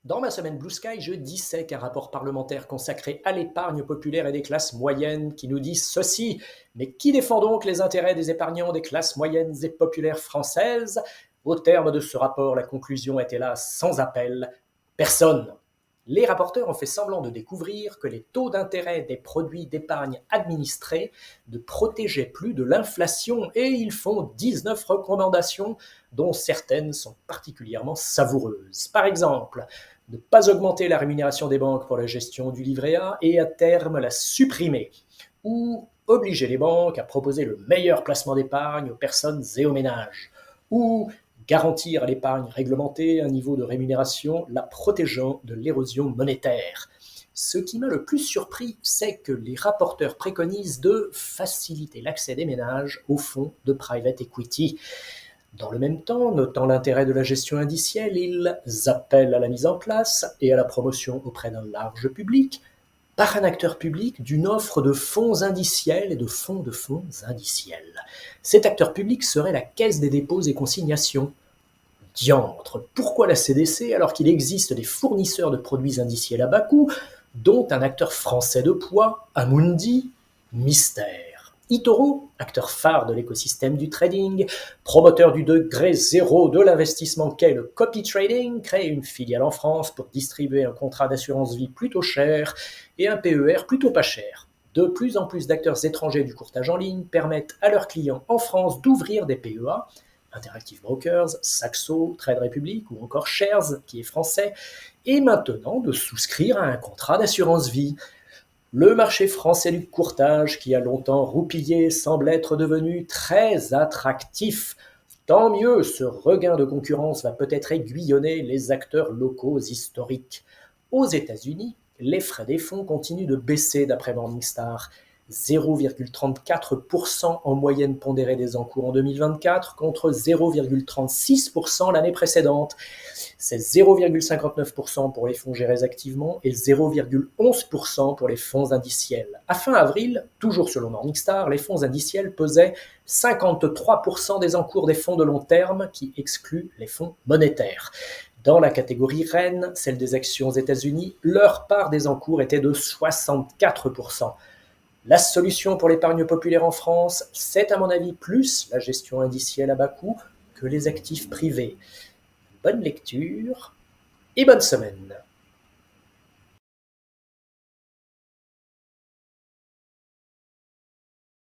Dans ma semaine Blue Sky, je dissèque un rapport parlementaire consacré à l'épargne populaire et des classes moyennes qui nous dit ceci. Mais qui défend donc les intérêts des épargnants des classes moyennes et populaires françaises? Au terme de ce rapport, la conclusion est hélas sans appel. Personne. Les rapporteurs ont fait semblant de découvrir que les taux d'intérêt des produits d'épargne administrés ne protégeaient plus de l'inflation et ils font 19 recommandations dont certaines sont particulièrement savoureuses. Par exemple, ne pas augmenter la rémunération des banques pour la gestion du livret A et à terme la supprimer, ou obliger les banques à proposer le meilleur placement d'épargne aux personnes et aux ménages, ou garantir à l'épargne réglementée un niveau de rémunération la protégeant de l'érosion monétaire. Ce qui m'a le plus surpris, c'est que les rapporteurs préconisent de faciliter l'accès des ménages aux fonds de private equity. Dans le même temps, notant l'intérêt de la gestion indicielle, ils appellent à la mise en place et à la promotion auprès d'un large public, par un acteur public, d'une offre de fonds indiciels et de fonds indiciels. Cet acteur public serait la Caisse des dépôts et consignations. Diantre, pourquoi la CDC alors qu'il existe des fournisseurs de produits indiciels à bas coût, dont un acteur français de poids, Amundi? Mystère. eToro, acteur phare de l'écosystème du trading, promoteur du degré zéro de l'investissement qu'est le copy trading, crée une filiale en France pour distribuer un contrat d'assurance vie plutôt cher et un PER plutôt pas cher. De plus en plus d'acteurs étrangers du courtage en ligne permettent à leurs clients en France d'ouvrir des PEA, Interactive Brokers, Saxo, Trade Republic ou encore Shares, qui est français, et maintenant de souscrire à un contrat d'assurance vie. Le marché français du courtage, qui a longtemps roupillé, semble être devenu très attractif. Tant mieux, ce regain de concurrence va peut-être aiguillonner les acteurs locaux historiques. Aux États-Unis, les frais des fonds continuent de baisser d'après Morningstar. 0,34% en moyenne pondérée des encours en 2024 contre 0,36% l'année précédente. C'est 0,59% pour les fonds gérés activement et 0,11% pour les fonds indiciels. À fin avril, toujours selon Morningstar, les fonds indiciels pesaient 53% des encours des fonds de long terme qui excluent les fonds monétaires. Dans la catégorie reine, celle des actions aux États-Unis, leur part des encours était de 64%. La solution pour l'épargne populaire en France, c'est à mon avis plus la gestion indicielle à bas coût que les actifs privés. Bonne lecture et bonne semaine.